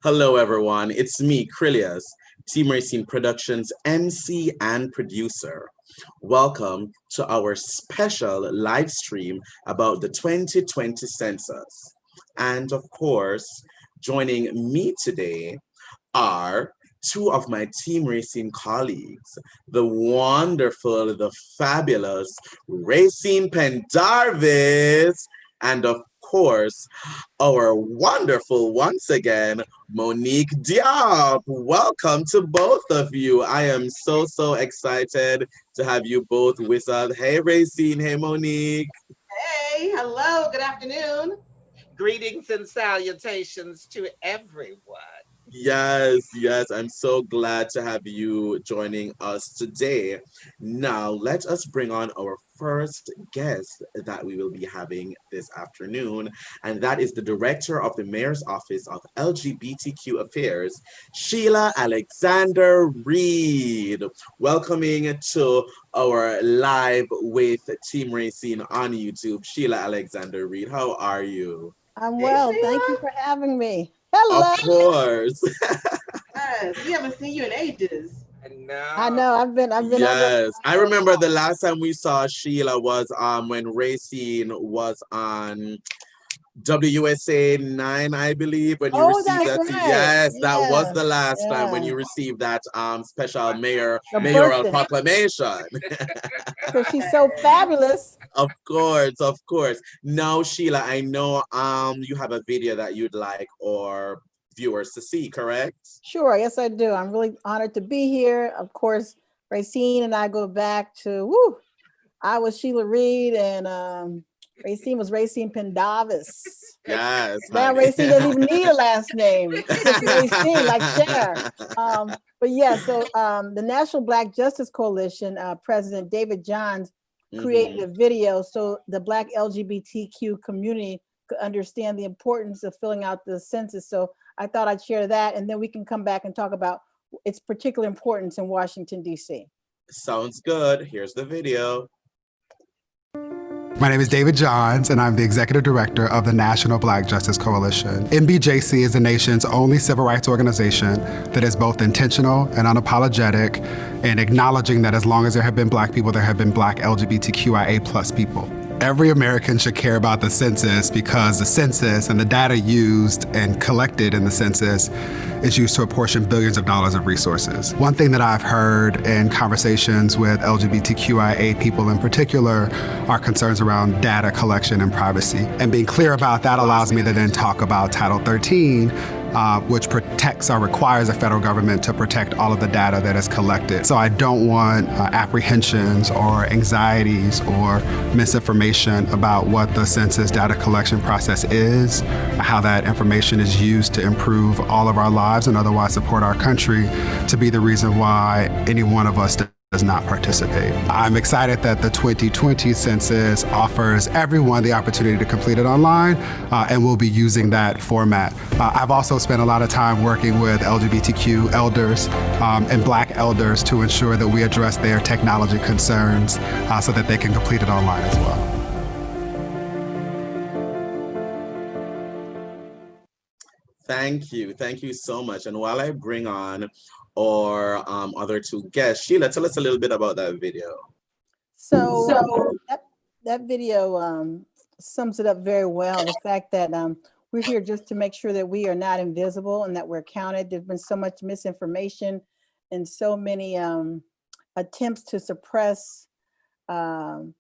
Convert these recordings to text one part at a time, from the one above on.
Hello, everyone. It's me, Krylios, Team Rayceen Productions MC and producer. Welcome to our special live stream about the 2020 census. And of course, joining me today are two of my Team Rayceen colleagues, the wonderful, the fabulous Rayceen Pendarvis, and of course, our wonderful, once again, Monique Diop. Welcome to both of you. I am so excited to have you both with us. Hey, Rayceen. Hey, Monique. Hey, hello, good afternoon. Greetings and salutations to everyone. Yes, I'm so glad to have you joining us today. Now, let us bring on our first guest that we will be having this afternoon, and that is the Director of the Mayor's Office of LGBTQ Affairs, Sheila Alexander-Reid. Welcoming to our live with Team Rayceen on YouTube, Sheila Alexander-Reid. How are you? I'm Hey, well. Sheila. Thank you for having me. Of Hello. course. Yes, we haven't seen you in ages. I know. I've been on the. Yes, I remember the last time we saw Sheila was when Rayceen was on WSA 9, I believe, when you Oh, received that's that. right. Yes, that was Yes. the last time when you Yeah. received that special The mayoral birthday. proclamation. Because she's so fabulous. Of course. Now, Sheila, I know you have a video that you'd like our viewers to see, correct? Sure. Yes, I do. I'm really honored to be here. Of course, Rayceen and I go back to, I was Sheila Reid and Rayceen was Rayceen Pendarvis. Yes, Now honey. Rayceen doesn't even need a last name. Just Rayceen, like Cher. But yeah, so the National Black Justice Coalition, President David Johns created Mhm. a video so the Black LGBTQ community could understand the importance of filling out the census. So I thought I'd share that, and then we can come back and talk about its particular importance in Washington, D.C. Sounds good. Here's the video. My name is David Johns, and I'm the Executive Director of the National Black Justice Coalition. NBJC is the nation's only civil rights organization that is both intentional and unapologetic in acknowledging that as long as there have been Black people, there have been Black LGBTQIA+ people. Every American should care about the census because the census and the data used and collected in the census is used to apportion billions of dollars of resources. One thing that I've heard in conversations with LGBTQIA people in particular are concerns around data collection and privacy. And being clear about that allows me to then talk about Title 13, which protects or requires the federal government to protect all of the data that is collected. So I don't want apprehensions or anxieties or misinformation about what the census data collection process is, how that information is used to improve all of our lives and otherwise support our country, to be the reason why any one of us does not participate. I'm excited that the 2020 census offers everyone the opportunity to complete it online, and we'll be using that format. I've also spent a lot of time working with LGBTQ elders and Black elders to ensure that we address their technology concerns so that they can complete it online as well. Thank you so much. And while I bring on our other two guests, Sheila, tell us a little bit about that video. So that video sums it up very well. The fact that we're here just to make sure that we are not invisible and that we're counted. There's been so much misinformation and so many attempts to suppress the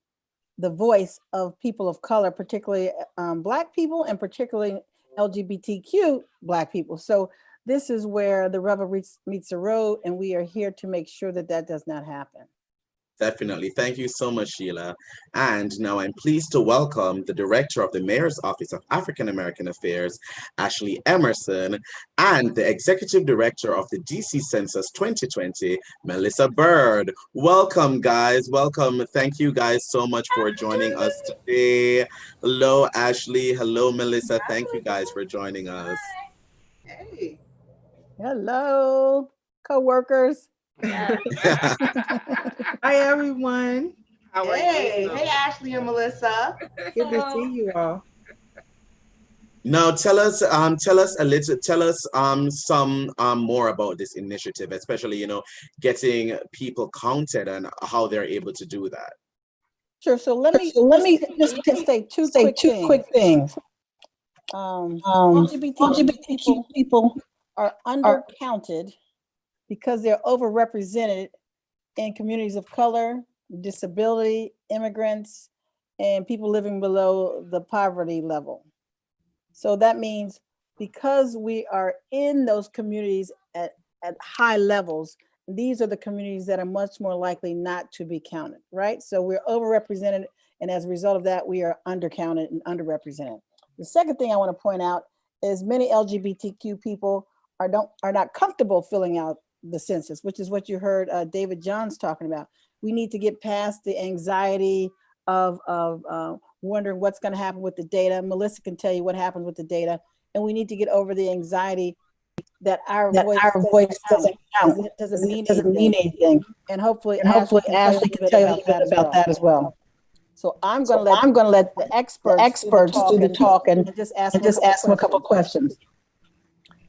voice of people of color, particularly Black people and particularly LGBTQ Black people. So this is where the rubber meets the road, and we are here to make sure that that does not happen. Definitely. Thank you so much, Sheila. And now I'm pleased to welcome the Director of the Mayor's Office of African American Affairs, Ashley Emerson, and the Executive Director of the DC Census 2020, Melissa Bird. Welcome, guys. Welcome. Thank you guys so much for joining us today. Hello, Ashley. Hello, Melissa. Thank you guys for joining us. Hey. Hello, co-workers. Yes. Hi, everyone. How are Hey, you? hey, Ashley and Melissa. Good to see you all. Now tell us some more about this initiative, especially, getting people counted and how they're able to do that. Sure. So let me just say two quick things. LGBTQ people are undercounted because they're overrepresented in communities of color, disability, immigrants, and people living below the poverty level. So that means because we are in those communities at high levels, these are the communities that are much more likely not to be counted, right? So we're overrepresented, and as a result of that, we are undercounted and underrepresented. The second thing I want to point out is many LGBTQ people are not comfortable filling out the census, which is what you heard David Johns talking about. We need to get past the anxiety of wondering what's going to happen with the data. Melissa can tell you what happens with the data, and we need to get over the anxiety that our voice doesn't count. It doesn't mean anything. And hopefully Ashley can tell you a little bit about that as well. So I'm going to let the experts do the talk and just ask them a couple questions.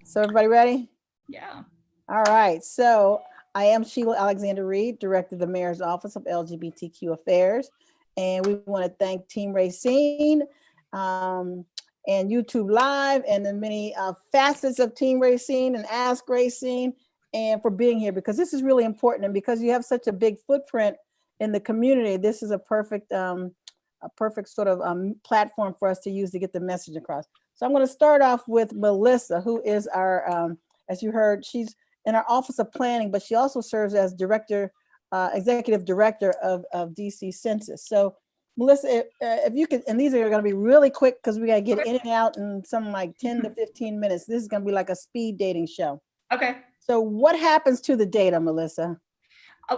So everybody ready? Yeah. All right. So I am Sheila Alexander-Reid, Director of the Mayor's Office of LGBTQ Affairs. And we want to thank Team Rayceen and YouTube Live and the many facets of Team Rayceen and Ask Rayceen and for being here, because this is really important. And because you have such a big footprint in the community, this is a perfect sort of platform for us to use to get the message across. So I'm going to start off with Melissa, who is our, as you heard, she's in our Office of Planning, but she also serves as Executive Director of DC Census. So Melissa, if you could, and these are going to be really quick because we got to get in and out in something like 10 to 15 minutes. This is going to be like a speed dating show. Okay. So what happens to the data, Melissa?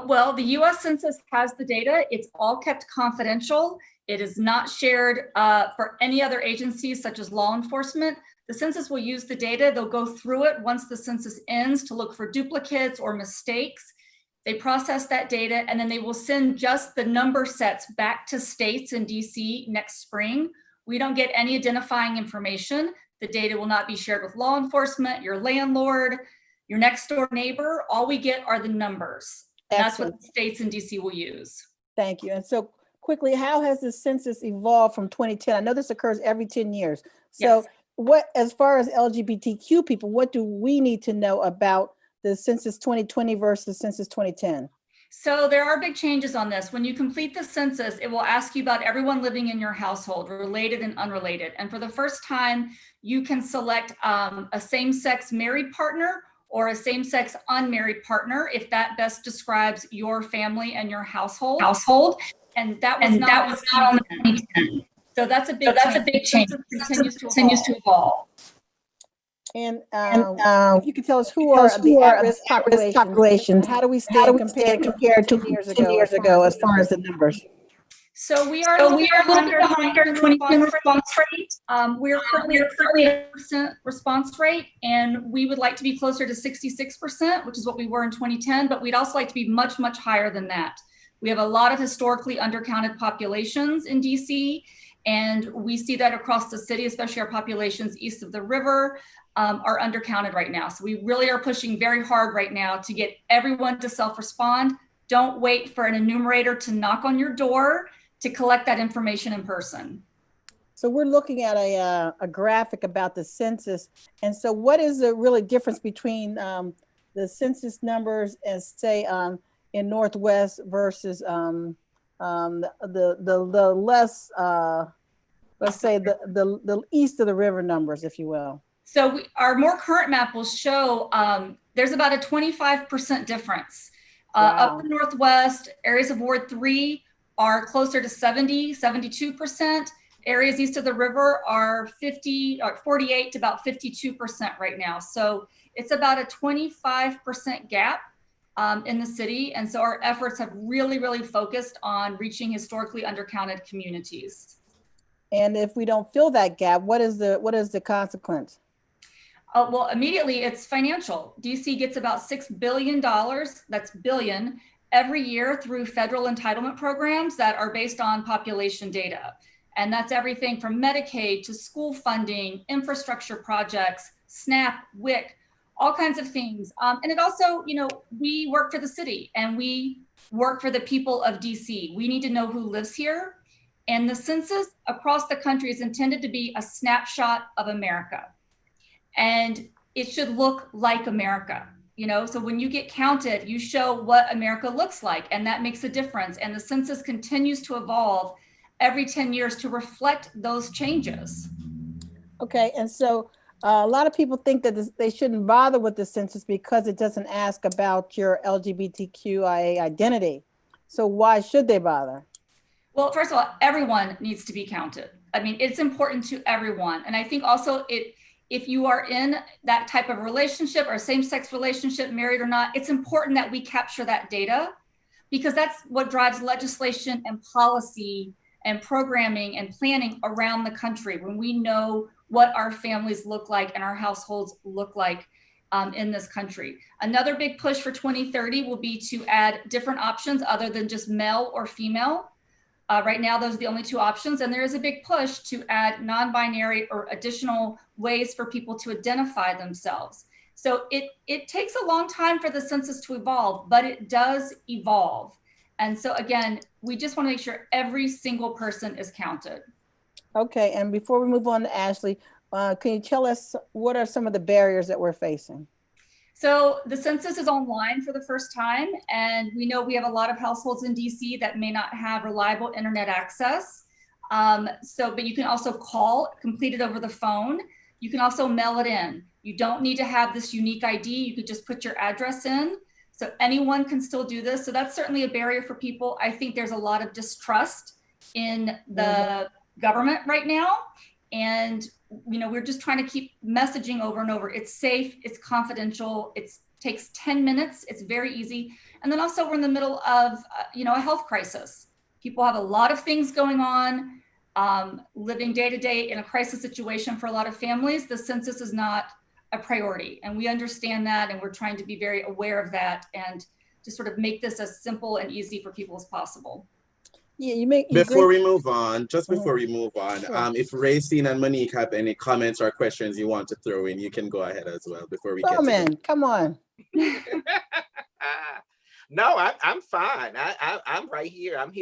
Well, the U.S. Census has the data. It's all kept confidential. It is not shared for any other agencies such as law enforcement. The census will use the data. They'll go through it once the census ends to look for duplicates or mistakes. They process that data, and then they will send just the number sets back to states in DC next spring. We don't get any identifying information. The data will not be shared with law enforcement, your landlord, your next door neighbor. All we get are the numbers. And that's what the states in DC will use. Thank you. And so quickly, how has the census evolved from 2010? I know this occurs every 10 years. So yes. What, as far as LGBTQ people, what do we need to know about the Census 2020 versus Census 2010? So there are big changes on this. When you complete the census, it will ask you about everyone living in your household, related and unrelated. And for the first time, you can select a same-sex married partner or a same-sex unmarried partner if that best describes your family and your household. And that was not on the 2010. So that's a big change. Continues to evolve. And if you could tell us who are the at-risk populations, how do we stand compared to 10 years ago as far as the numbers? So we are a little bit behind our 2010 response rate. We're currently at 30% response rate, and we would like to be closer to 66%, which is what we were in 2010, but we'd also like to be much, much higher than that. We have a lot of historically undercounted populations in DC, and we see that across the city, especially our populations east of the river are undercounted right now. So we really are pushing very hard right now to get everyone to self-respond. Don't wait for an enumerator to knock on your door to collect that information in person. So we're looking at a graphic about the census. And so what is the really difference between the census numbers as say in Northwest versus the less, let's say the east of the river numbers, if you will? So our more current map will show there's about a 25% difference. Wow. Up in the Northwest, areas of Ward 3 are closer to 72%. Areas east of the river are 48 to about 52% right now. So it's about a 25% gap in the city. And so our efforts have really, really focused on reaching historically undercounted communities. And if we don't fill that gap, what is the consequence? Well, immediately it's financial. DC gets about $6 billion, that's billion, every year through federal entitlement programs that are based on population data. And that's everything from Medicaid to school funding, infrastructure projects, SNAP, WIC, all kinds of things. And it also, you know, we work for the city and we work for the people of DC. We need to know who lives here. And the census across the country is intended to be a snapshot of America. And it should look like America, you know? So when you get counted, you show what America looks like, and that makes a difference. And the census continues to evolve every 10 years to reflect those changes. Okay, and so a lot of people think that they shouldn't bother with the census because it doesn't ask about your LGBTQIA identity. So why should they bother? Well, first of all, everyone needs to be counted. I mean, it's important to everyone. And I think also if you are in that type of relationship or same-sex relationship, married or not, it's important that we capture that data, because that's what drives legislation and policy and programming and planning around the country, when we know what our families look like and our households look like in this country. Another big push for 2030 will be to add different options other than just male or female. Right now, those are the only two options. And there is a big push to add non-binary or additional ways for people to identify themselves. So it takes a long time for the census to evolve, but it does evolve. And so again, we just want to make sure every single person is counted. Okay, and before we move on to Ashley, can you tell us what are some of the barriers that we're facing? So the census is online for the first time, and we know we have a lot of households in DC that may not have reliable internet access. But you can also call, complete it over the phone. You can also mail it in. You don't need to have this unique ID. You could just put your address in. So anyone can still do this. So that's certainly a barrier for people. I think there's a lot of distrust in the government right now. And, you know, we're just trying to keep messaging over and over. It's safe, it's confidential, it takes 10 minutes, it's very easy. And then also we're in the middle of, a health crisis. People have a lot of things going on, living day to day in a crisis situation for a lot of families. The census is not a priority, and we understand that, and we're trying to be very aware of that and to sort of make this as simple and easy for people as possible. Yeah, before we move on, sure. If Rayceen and Monique have any comments or questions you want to throw in, you can go ahead as well before we get to them. Come on. No, I'm fine. I'm right here. I'm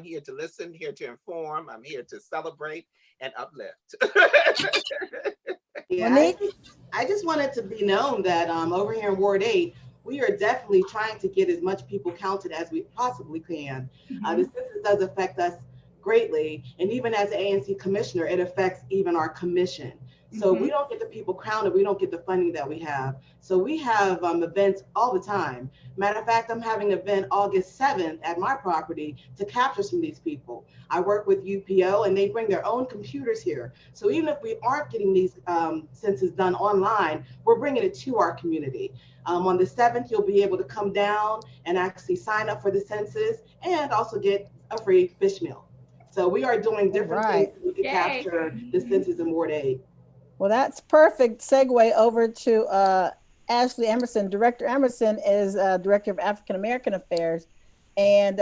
here to listen, here to inform. I'm here to celebrate and uplift. Yeah, Monique? I just wanted to be known that over here in Ward 8, we are definitely trying to get as much people counted as we possibly can. The census does affect us greatly, and even as an ANC commissioner, it affects even our commission. So we don't get the people counted, we don't get the funding that we have. So we have events all the time. Matter of fact, I'm having an event August 7th at my property to capture some of these people. I work with UPO, and they bring their own computers here. So even if we aren't getting these census done online, we're bringing it to our community. On the 7th, you'll be able to come down and actually sign up for the census and also get a free fish meal. So we are doing different things so we can capture the census in Ward 8. Well, that's perfect segue over to Ashley Emerson. Director Emerson is Director of African American Affairs, and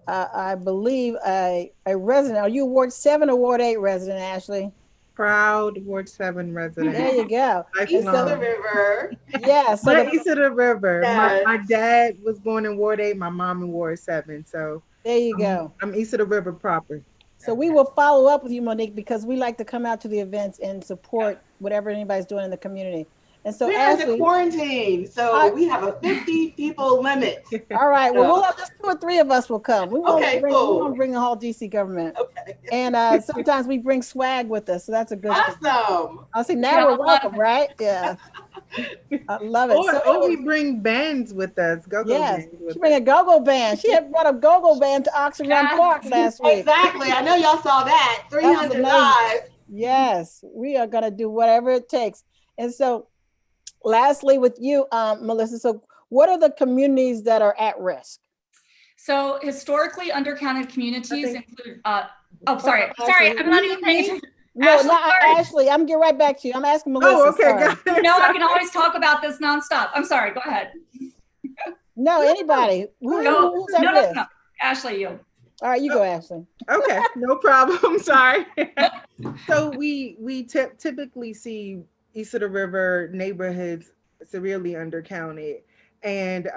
I believe a resident. Are you Ward 7 or Ward 8 resident, Ashley? Proud Ward 7 resident. There you go. East of the river. Yeah, so East of the river. Yes. My dad was born in Ward 8, my mom in Ward 7. So there you go. I'm east of the river proper. So we will follow up with you, Monique, because we like to come out to the events and support whatever anybody's doing in the community. And so we're in the quarantine, so we have a 50 people limit. All right, well, we'll have just 2 or 3 of us will come. We won't Okay, bring, cool. we won't bring the whole DC government. Okay. And sometimes we bring swag with us, so that's a good thing. Awesome. I'll say now we're welcome, right? Yeah. I love it. Or we bring bands with us. Yes, she bring a go-go band. She had brought a go-go band to Oxford Park last week. Exactly. I know y'all saw that. 300 live. Yes, we are going to do whatever it takes. And so lastly with you, Melissa, so what are the communities that are at risk? So historically undercounted communities include, sorry, I'm not even paying attention. No, Ashley, I'm getting right back to you. I'm asking Melissa. Oh, okay. No, I can always talk about this nonstop. I'm sorry, go ahead. No, anybody. Who's at risk? No. Ashley, you. All right, you go, Ashley. Okay, no problem. Sorry. So we typically see east of the river neighborhoods severely undercounted. And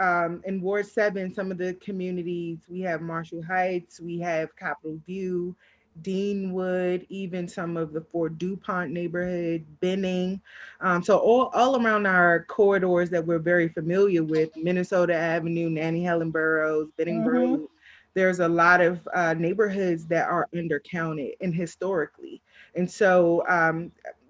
in Ward 7, some of the communities, we have Marshall Heights, we have Capitol View, Deanwood, even some of the Fort DuPont neighborhood, Benning. So all around our corridors that we're very familiar with, Minnesota Avenue, Nanny Helen Burroughs, Benning Road, there's a lot of neighborhoods that are undercounted and historically. And so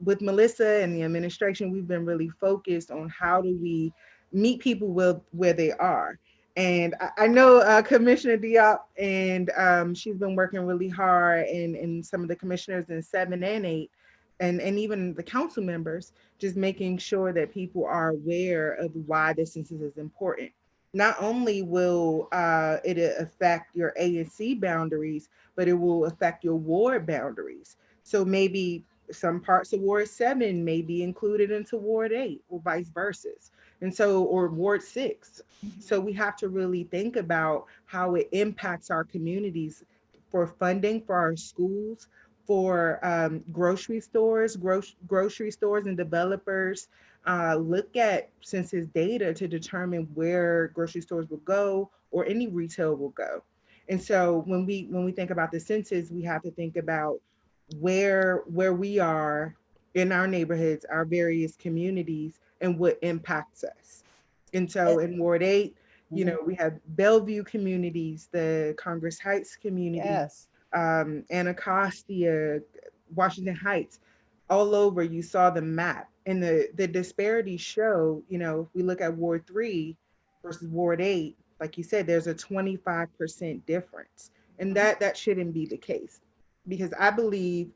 with Melissa and the administration, we've been really focused on how do we meet people where they are. And I know Commissioner Diop, and she's been working really hard, and some of the commissioners in 7 and 8, and even the council members, just making sure that people are aware of why the census is important. Not only will it affect your A and C boundaries, but it will affect your ward boundaries. So maybe some parts of Ward 7 may be included into Ward 8 or vice versa. And so, or Ward 6. So we have to really think about how it impacts our communities for funding for our schools, for grocery stores, grocery stores and developers. Look at census data to determine where grocery stores will go or any retail will go. And so when we think about the census, we have to think about where we are in our neighborhoods, our various communities, and what impacts us. And so in Ward 8, you know, we have Bellevue communities, the Congress Heights community, Yes. Anacostia, Washington Heights, all over. You saw the map, and the disparities show, you know, if we look at Ward 3 versus Ward 8, like you said, there's a 25% difference. And that shouldn't be the case, because I believe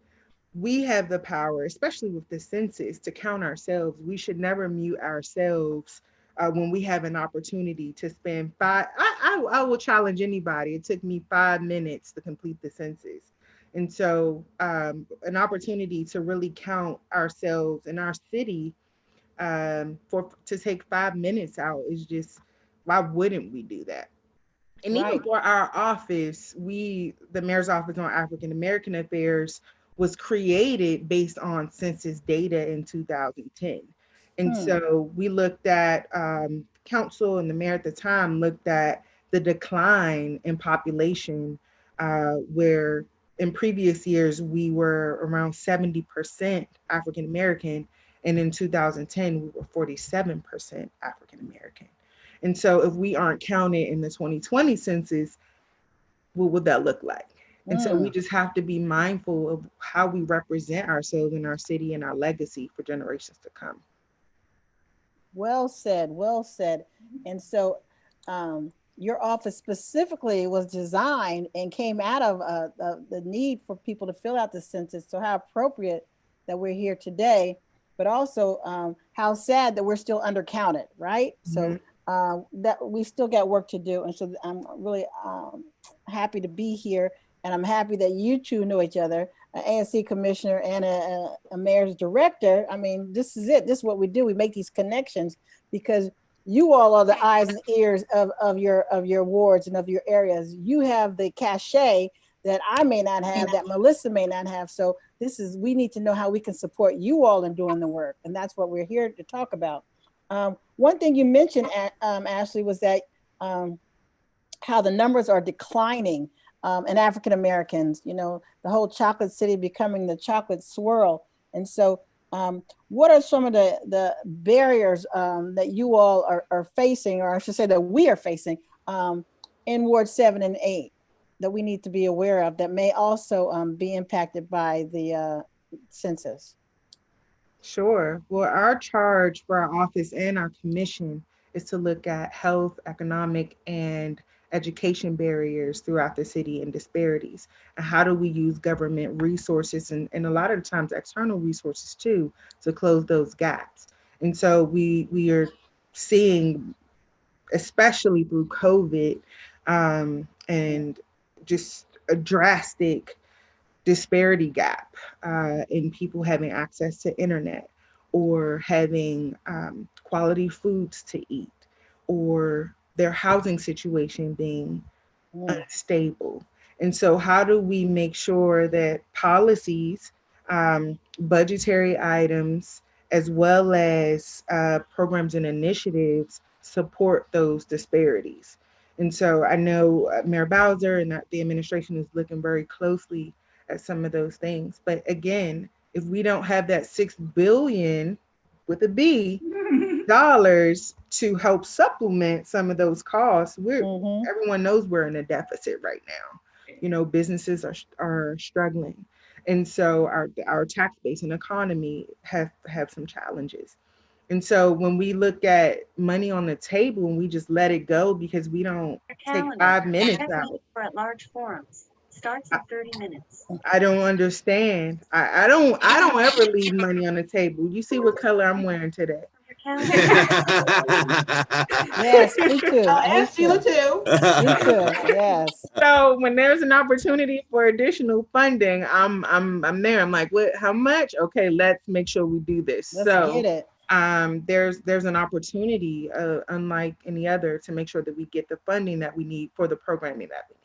we have the power, especially with the census, to count ourselves. We should never mute ourselves when we have an opportunity to spend I will challenge anybody. It took me 5 minutes to complete the census. And so an opportunity to really count ourselves in our city, to take 5 minutes out is just, why wouldn't we do that? And even for our office, the mayor's office on African American affairs was created based on census data in 2010. And so we looked at, council and the mayor at the time looked at the decline in population, where in previous years we were around 70% African American, and in 2010 we were 47% African American. And so if we aren't counted in the 2020 census, what would that look like? And so we just have to be mindful of how we represent ourselves in our city and our legacy for generations to come. Well said, well said. And so your office specifically was designed and came out of the need for people to fill out the census. So how appropriate that we're here today, but also how sad that we're still undercounted, right? So that we still got work to do. And so I'm really happy to be here. And I'm happy that you two know each other, an ANC commissioner and a mayor's director. I mean, this is it. This is what we do. We make these connections because you all are the eyes and ears of your wards and of your areas. You have the cachet that I may not have, that Melissa may not have. So we need to know how we can support you all in doing the work. And that's what we're here to talk about. One thing you mentioned, Ashley, was that how the numbers are declining in African Americans, you know, the whole chocolate city becoming the chocolate swirl. And so what are some of the barriers that you all are facing, or I should say that we are facing in Ward 7 and 8 that we need to be aware of that may also be impacted by the census? Sure. Well, our charge for our office and our commission is to look at health, economic, and education barriers throughout the city and disparities. And how do we use government resources and a lot of times external resources too to close those gaps. And so we are seeing, especially through COVID, and just a drastic disparity gap in people having access to internet or having quality foods to eat, or their housing situation being unstable. And so how do we make sure that policies, budgetary items, as well as programs and initiatives support those disparities? And so I know Mayor Bowser and the administration is looking very closely at some of those things. But again, if we don't have that $6 billion with a B dollars to help supplement some of those costs, everyone knows we're in a deficit right now. You know, businesses are struggling. And so our tax base and economy have some challenges. And so when we look at money on the table and we just let it go because we don't take 5 minutes out. For at-large forums starts in 30 minutes. I don't understand. I don't ever leave money on the table. You see what color I'm wearing today. Yes, me too. And Sheila too. Me too. Yes. So when there's an opportunity for additional funding, I'm there. I'm like, what? How much? Okay, let's make sure we do this. Let's get it. There's an opportunity, unlike any other, to make sure that we get the funding that we need for the programming that we need.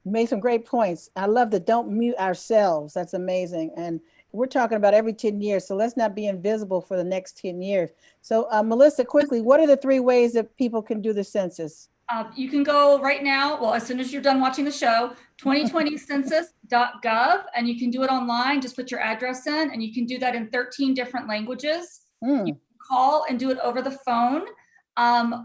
You made some great points. I love the don't mute ourselves. That's amazing. And we're talking about every 10 years. So let's not be invisible for the next 10 years. So Melissa, quickly, what are the 3 ways that people can do the census? You can go right now, well, as soon as you're done watching the show, 2020census.gov, and you can do it online. Just put your address in, and you can do that in 13 different languages. You can call and do it over the phone.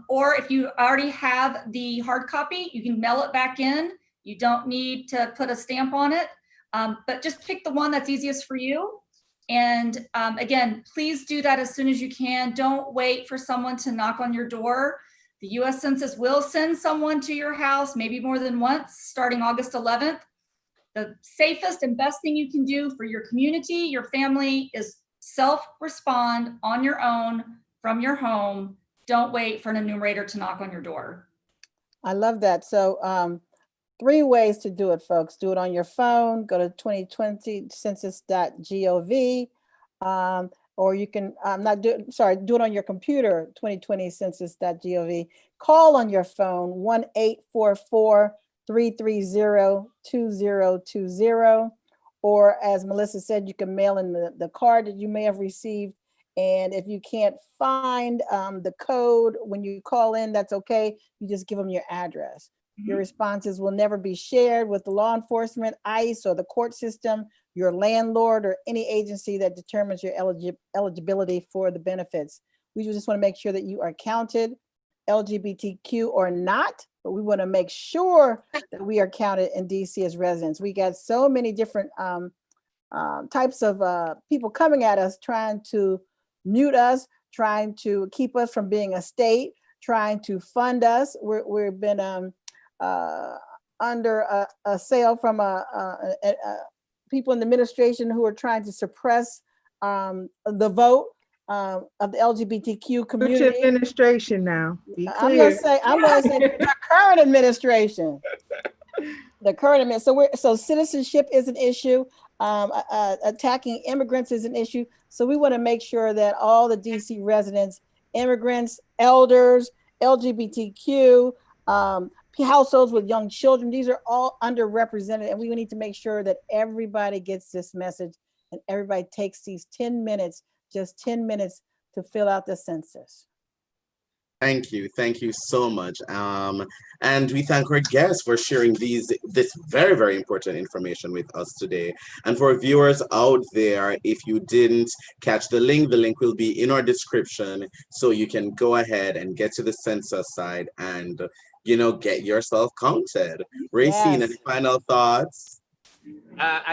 Or if you already have the hard copy, you can mail it back in. You don't need to put a stamp on it, but just pick the one that's easiest for you. And again, please do that as soon as you can. Don't wait for someone to knock on your door. The U.S. Census will send someone to your house, maybe more than once, starting August 11th. The safest and best thing you can do for your community, your family, is self-respond on your own from your home. Don't wait for an enumerator to knock on your door. I love that. So 3 ways to do it, folks. Do it on your phone. Go to 2020census.gov. Or you can do it on your computer, 2020census.gov. Call on your phone, 1-844-330-2020. Or as Melissa said, you can mail in the card that you may have received. And if you can't find the code when you call in, that's okay. You just give them your address. Your responses will never be shared with the law enforcement, ICE, or the court system, your landlord, or any agency that determines your eligibility for the benefits. We just want to make sure that you are counted, LGBTQ or not, but we want to make sure that we are counted in DC as residents. We got so many different types of people coming at us, trying to mute us, trying to keep us from being a state, trying to fund us. We've been under a sale from people in the administration who are trying to suppress the vote of the LGBTQ community. Which administration now? Be clear. I'm gonna say the current administration. The current administration. So citizenship is an issue. Attacking immigrants is an issue. So we want to make sure that all the DC residents, immigrants, elders, LGBTQ, households with young children, these are all underrepresented, and we need to make sure that everybody gets this message and everybody takes these 10 minutes, just 10 minutes to fill out the census. Thank you so much. And we thank our guests for sharing this very, very important information with us today. And for viewers out there, if you didn't catch the link will be in our description, so you can go ahead and get to the census side and get yourself counted. Rayceen, any final thoughts?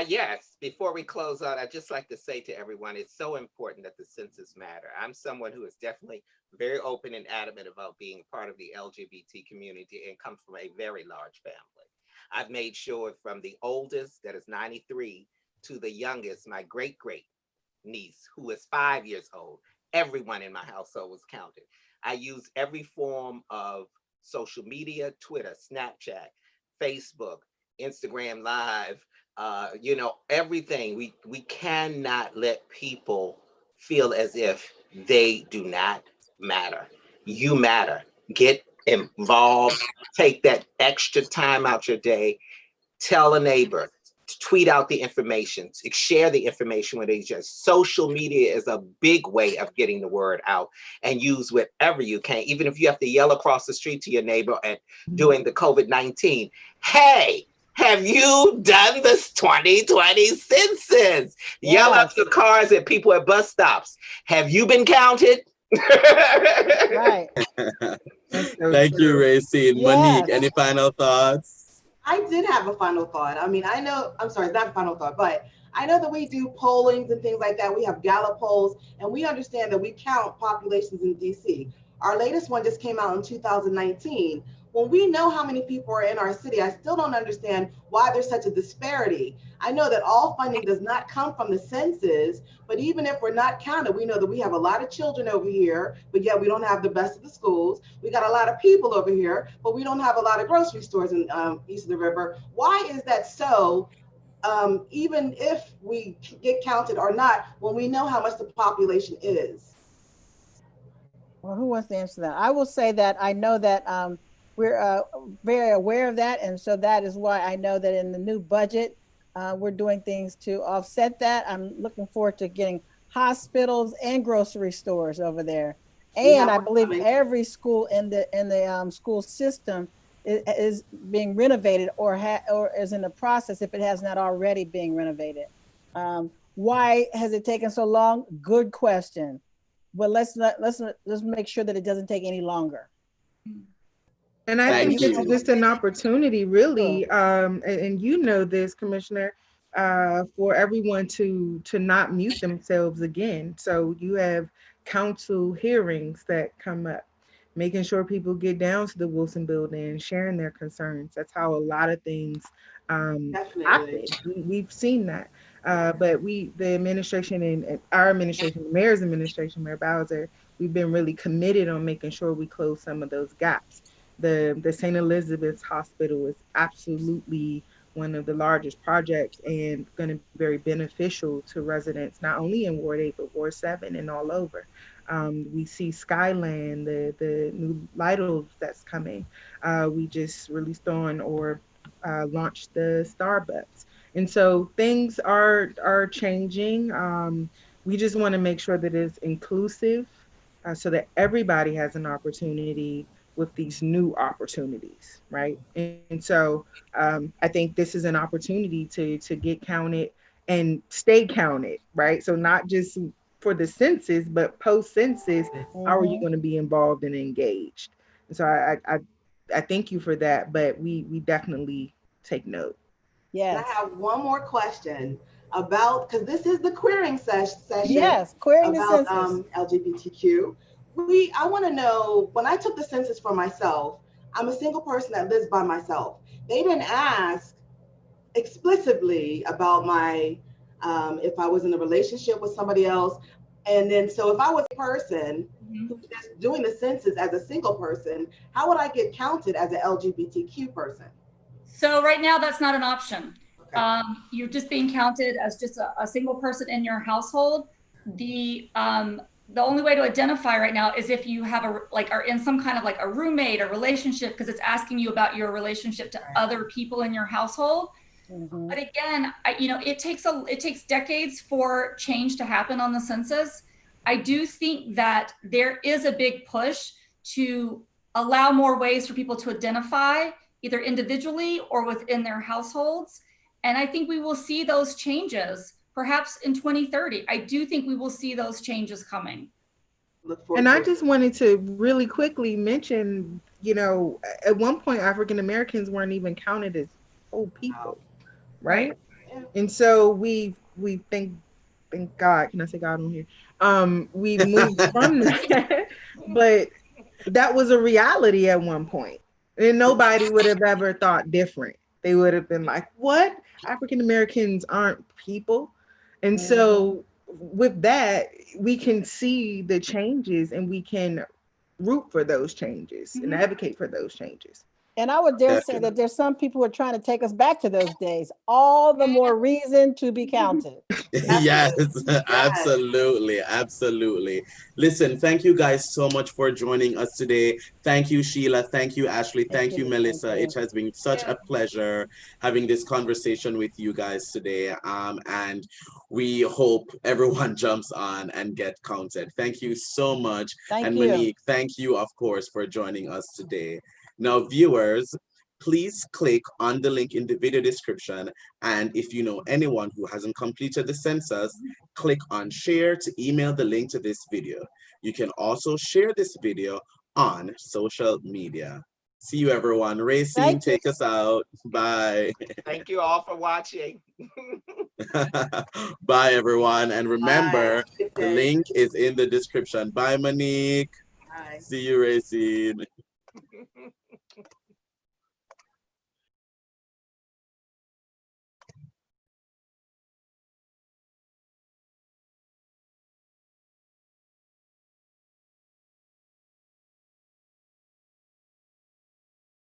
Yes, before we close out, I'd just like to say to everyone, it's so important that the census matter. I'm someone who is definitely very open and adamant about being part of the LGBT community and comes from a very large family. I've made sure from the oldest, that is 93, to the youngest, my great-great niece, who is 5 years old, everyone in my household was counted. I use every form of social media, Twitter, Snapchat, Facebook, Instagram Live, everything. We cannot let people feel as if they do not matter. You matter. Get involved. Take that extra time out your day tell a neighbor, tweet out the information, share the information with each other. Social media is a big way of getting the word out, and use whatever you can, even if you have to yell across the street to your neighbor and during the COVID-19, hey, have you done this 2020 census? Yes. Yell up to cars and people at bus stops. Have you been counted? Right. Thank you, Rayceen. Yes. Monique, any final thoughts? I did have a final thought. I mean, I'm sorry, it's not a final thought, but I know that we do pollings and things like that. We have Gallup polls, and we understand that we count populations in DC. Our latest one just came out in 2019. When we know how many people are in our city, I still don't understand why there's such a disparity. I know that all funding does not come from the census, but even if we're not counted, we know that we have a lot of children over here, but yet we don't have the best of the schools. We got a lot of people over here, but we don't have a lot of grocery stores in east of the river. Why is that so? Even if we get counted or not, when we know how much the population is? Well, who wants to answer that? I will say that I know that we're very aware of that. And so that is why I know that in the new budget, we're doing things to offset that. I'm looking forward to getting hospitals and grocery stores over there. And I believe every school in the school system is being renovated or is in the process, if it has not already being renovated. Why has it taken so long? Good question. But let's make sure that it doesn't take any longer. And I think it's just an opportunity, really, and you know this, Commissioner, for everyone to not mute themselves again. So you have council hearings that come up, making sure people get down to the Wilson building and sharing their concerns. That's how a lot of things happen. We've seen that. But the administration and our administration, the mayor's administration, Mayor Bowser, we've been really committed on making sure we close some of those gaps. The St. Elizabeth's Hospital is absolutely one of the largest projects and going to be very beneficial to residents, not only in Ward 8, but Ward 7 and all over. We see Skyland, the new Lidl that's coming. We just released on or launched the Starbucks. And so things are changing. We just want to make sure that it's inclusive so that everybody has an opportunity with these new opportunities, right? And so I think this is an opportunity to get counted and stay counted, right? So not just for the census, but post-census, how are you going to be involved and engaged? And so I thank you for that, but we definitely take note. Yes. I have one more question about, because this is the queering session. Yes, queering about the census. LGBTQ. I want to know, when I took the census for myself, I'm a single person that lives by myself. They didn't ask explicitly about my, if I was in a relationship with somebody else. And then, so if I was a person who's just doing the census as a single person, how would I get counted as an LGBTQ person? So right now, that's not an option. Okay. You're just being counted as just a single person in your household. The only way to identify right now is if you have are in some kind of like a roommate or relationship, because it's asking you about your relationship to other people in your household. Mm-hmm. But again, it takes decades for change to happen on the census. I do think that there is a big push to allow more ways for people to identify either individually or within their households. And I think we will see those changes perhaps in 2030. I do think we will see those changes coming. And I just wanted to really quickly mention, at one point, African Americans weren't even counted as whole people, right? Yeah. And so we thank God, can I say God on here? We moved from that, but that was a reality at one point. And nobody would have ever thought different. They would have been like, what? African Americans aren't people. And so with that, we can see the changes and we can root for those changes and advocate for those changes. And I would dare say Definitely. that there's some people who are trying to take us back to those days. All the more reason to be counted. Yes, Yes. absolutely, absolutely. Listen, thank you guys so much for joining us today. Thank you, Sheila. Thank you, Ashley. Thank you, Thank Melissa. It you. has been such a pleasure having this conversation with you guys today. And we hope everyone jumps on and get counted. Thank you so much. Thank And you. Monique, thank you, of course, for joining us today. Now, viewers, please click on the link in the video description. And if you know anyone who hasn't completed the census, click on share to email the link to this video. You can also share this video on social media. See you, everyone. Rayceen, Thank you. take us out. Bye. Thank you all for watching. Bye, everyone. And remember, Good the day. link is in the description. Bye, Monique. Bye. See you, Rayceen.